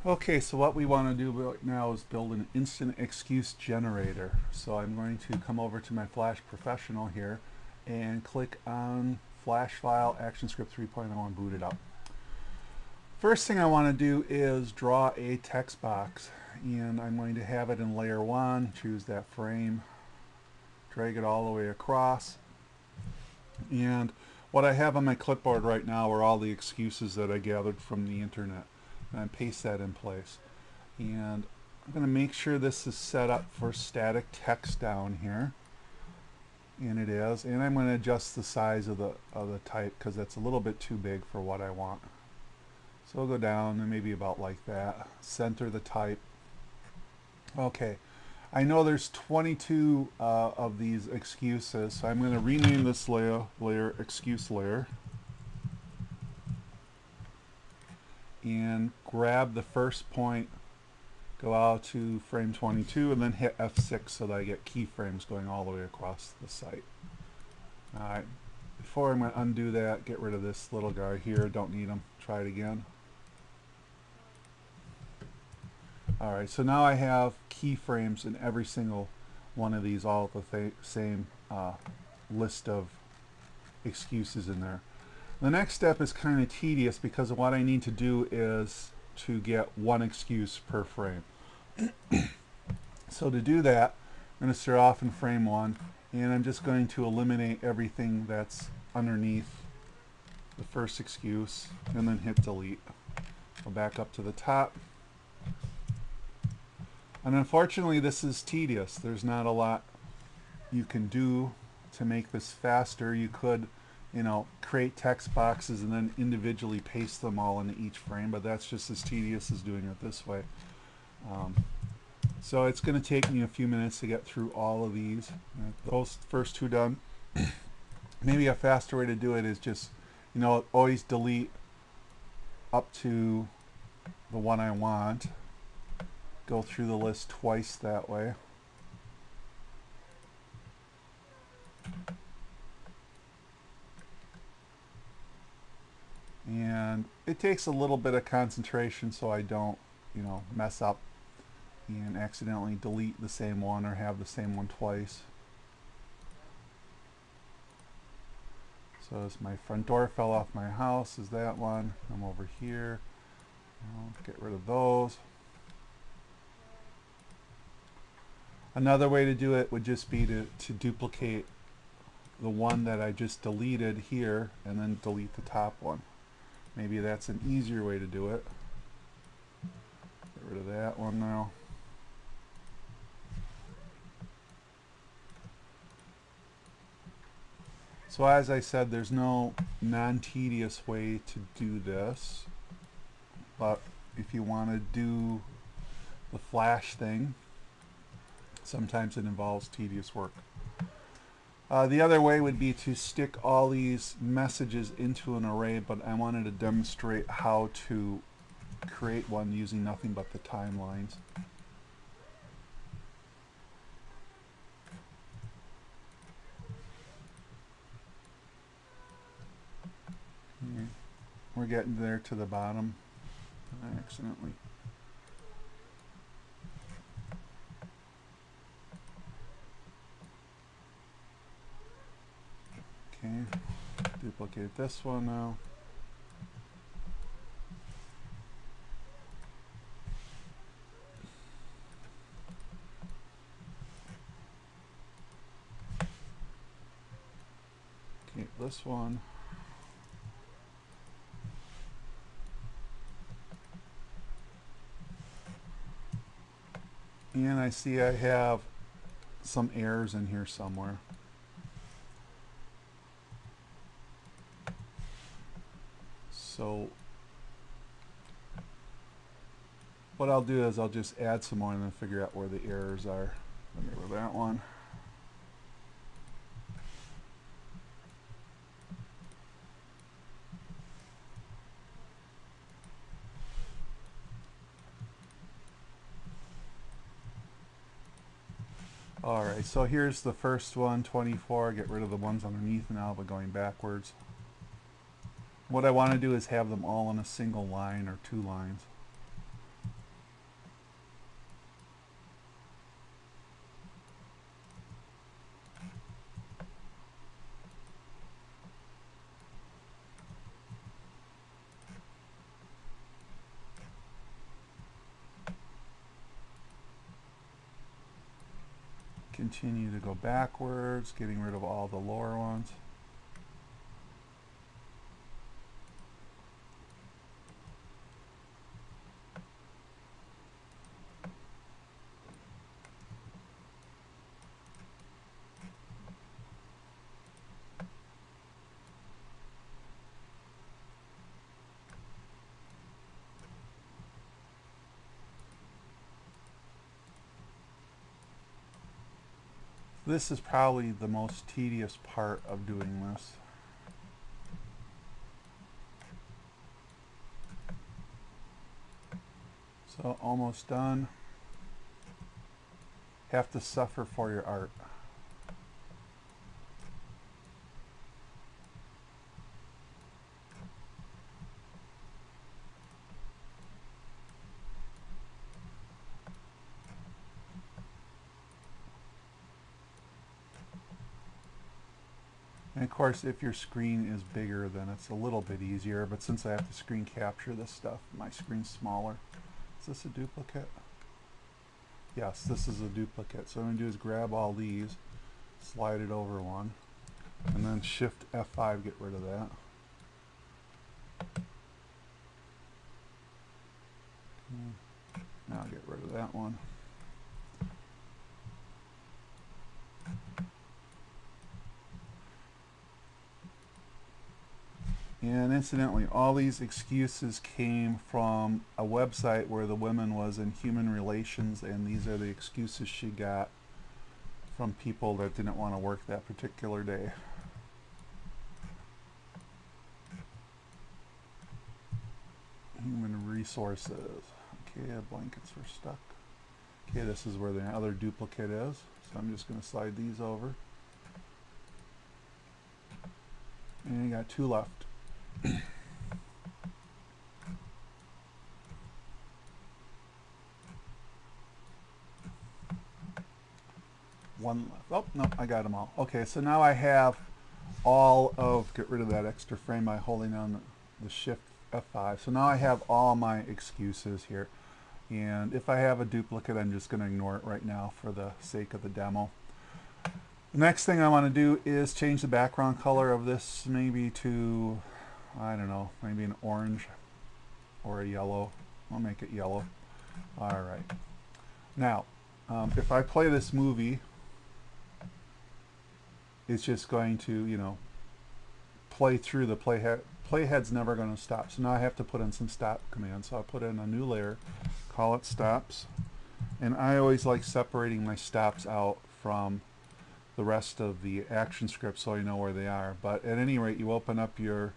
Okay, so what we want to do right now is build an instant excuse generator. So I'm going to come over to my Flash Professional here and click on Flash File Actionscript 3.0 and boot it up. First thing I want to do is draw a text box, and I'm going to have it in layer 1, choose that frame, drag it all the way across, and what I have on my clipboard right now are all the excuses that I gathered from the internet, and I paste that in place. And I'm going to make sure this is set up for static text down here, and it is, and I'm going to adjust the size of the type because that's a little bit too big for what I want. So I'll go down and maybe about like that, center the type. Okay, I know there's 22 of these excuses, so I'm going to rename this layer excuse layer, and grab the first point, go out to frame 22, and then hit F6 so that I get keyframes going all the way across the site. Alright, before I'm going to undo that, get rid of this little guy here, don't need him, try it again. Alright, so now I have keyframes in every single one of these, all the same list of excuses in there. The next step is kind of tedious because what I need to do is to get one excuse per frame. So to do that, I'm going to start off in frame 1, and I'm just going to eliminate everything that's underneath the first excuse and then hit delete. Go back up to the top. And unfortunately this is tedious. There's not a lot you can do to make this faster. You could, create text boxes and then individually paste them all into each frame, but that's just as tedious as doing it this way. So it's going to take me a few minutes to get through all of these. Those first two done. Maybe a faster way to do it is just, always delete up to the one I want. Go through the list twice that way. And it takes a little bit of concentration so I don't, mess up and accidentally delete the same one or have the same one twice. So as my front door fell off my house is that one. I'm over here. I'll get rid of those. Another way to do it would just be to duplicate the one that I just deleted here and then delete the top one. Maybe that's an easier way to do it. Get rid of that one now. So as I said, there's no non-tedious way to do this, but if you want to do the Flash thing, sometimes it involves tedious work. The other way would be to stick all these messages into an array, but I wanted to demonstrate how to create one using nothing but the timelines. We're getting there to the bottom. I accidentally. Okay, duplicate this one now. Okay, this one. And I see I have some errors in here somewhere. So what I'll do is I'll just add some more and then figure out where the errors are. Let me go to that one. Alright, so here's the first one, 24. Get rid of the ones underneath now, but going backwards. What I want to do is have them all in a single line or two lines. continue to go backwards, getting rid of all the lower ones. This is probably the most tedious part of doing this. So almost done. Have to suffer for your art. And of course, if your screen is bigger, then it's a little bit easier, but since I have to screen capture this stuff, my screen's smaller. Is this a duplicate? Yes, this is a duplicate. So what I'm going to do is grab all these, slide it over one, and then Shift F5, get rid of that. Now get rid of that one. And incidentally, all these excuses came from a website where the woman was in human relations, and these are the excuses she got from people that didn't want to work that particular day. Human resources. Okay, blankets were stuck. Okay, this is where the other duplicate is. So I'm just going to slide these over. And you got two left. One left. Oh, no, I got them all. Okay, so now I have all of, get rid of that extra frame by holding down the Shift F5. So now I have all my excuses here. And if I have a duplicate, I'm just going to ignore it right now for the sake of the demo. The next thing I want to do is change the background color of this maybe to, I don't know, maybe an orange or a yellow. I'll make it yellow. Alright. Now, if I play this movie, it's just going to, you know, play through the playhead. Playhead's never going to stop. So now I have to put in some stop commands. So I'll put in a new layer, call it stops. And I always like separating my stops out from the rest of the action script so I know where they are. But at any rate, you open up your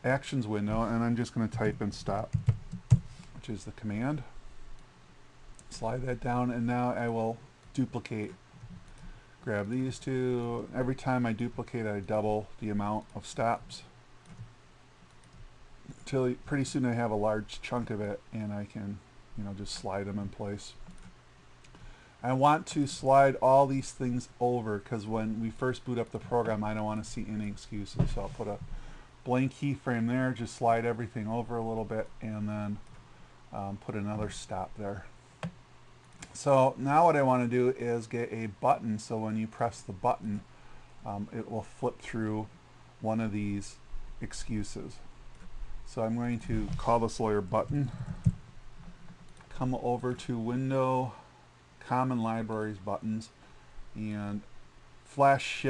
actions window, and I'm just going to type in stop, which is the command. Slide that down, and now I will duplicate. Grab these two. Every time I duplicate, I double the amount of stops. Till pretty soon I have a large chunk of it, and I can, you know, just slide them in place. I want to slide all these things over because when we first boot up the program, I don't want to see any excuses. So I'll put a blank keyframe there, just slide everything over a little bit, and then put another stop there. So now what I want to do is get a button, so when you press the button, it will flip through one of these excuses. So I'm going to call this layer button, come over to Window, Common Libraries buttons, and Flash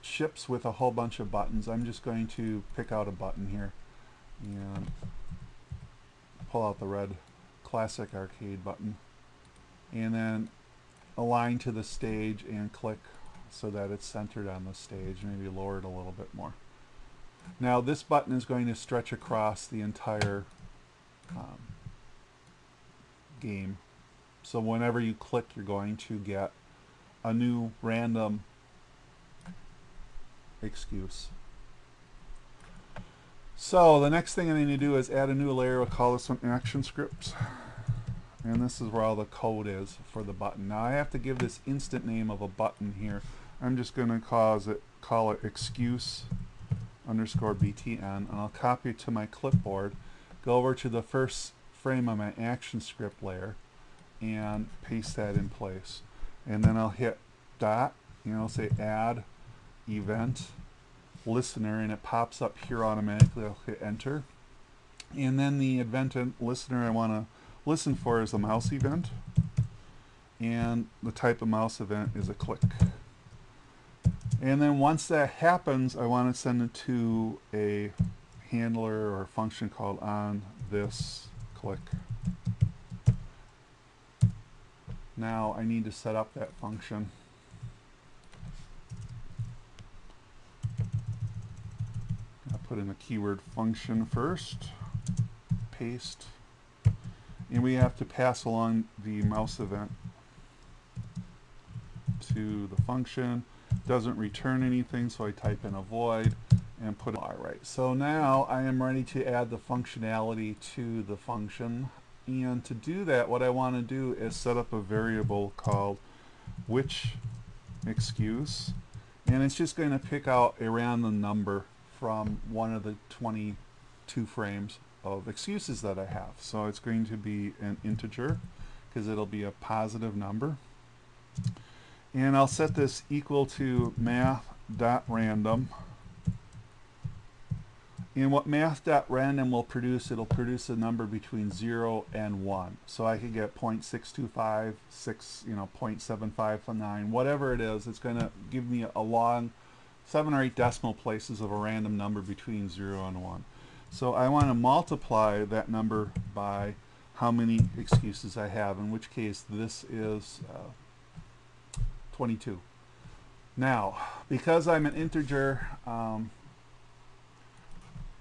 ships with a whole bunch of buttons. I'm just going to pick out a button here and pull out the red Classic Arcade button, and then align to the stage and click so that it's centered on the stage. Maybe lower it a little bit more. Now this button is going to stretch across the entire game. So whenever you click, you're going to get a new random excuse. So the next thing I need to do is add a new layer. We'll call this one Actionscript. And this is where all the code is for the button. Now I have to give this instant name of a button here. I'm just going to call it excuse underscore btn, and I'll copy it to my clipboard, go over to the first frame of my ActionScript layer, and paste that in place. and then I'll hit dot, and I'll say add event listener, and it pops up here automatically. I'll hit enter, and then the event listener I want to listen for is a mouse event, and the type of mouse event is a click. And then once that happens, I want to send it to a handler or function called on this click. Now I need to set up that function. I'll put in the keyword function first, paste, and we have to pass along the mouse event to the function. Doesn't return anything, so I type in a void and put it. Alright, so now I am ready to add the functionality to the function, and to do that what I want to do is set up a variable called which excuse, and it's just going to pick out a random number from one of the 22 frames of excuses that I have. So it's going to be an integer because it'll be a positive number. And I'll set this equal to math.random. And what math.random will produce, it'll produce a number between 0 and 1. So I could get 0.625, 0.7549, whatever it is. It's going to give me a long 7 or 8 decimal places of a random number between 0 and 1. So I want to multiply that number by how many excuses I have, in which case this is 22. Now, because I'm an integer,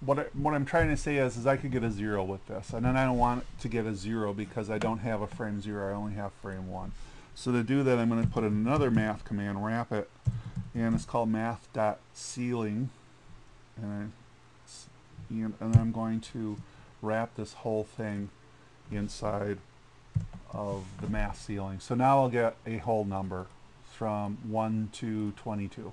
what I'm trying to say is I could get a 0 with this, and then I don't want to get a 0 because I don't have a frame 0, I only have frame 1. So to do that, I'm going to put in another math command, wrap it, and it's called math.ceiling, and I'm going to wrap this whole thing inside of the math ceiling. So now I'll get a whole number from 1 to 22.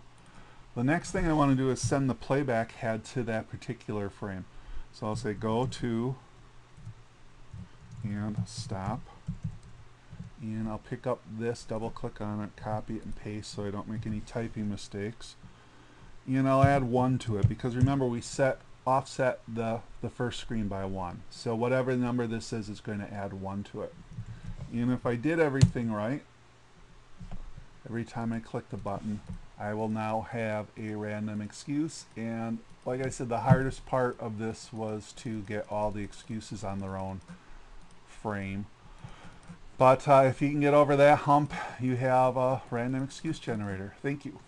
The next thing I want to do is send the playback head to that particular frame. So I'll say go to and stop, and I'll pick up this, double click on it, copy it and paste so I don't make any typing mistakes, and I'll add 1 to it because remember we offset the first screen by 1. So whatever number this is, it's going to add 1 to it. And if I did everything right, every time I click the button, I will now have a random excuse. And like I said, the hardest part of this was to get all the excuses on their own frame. But if you can get over that hump, you have a random excuse generator. Thank you.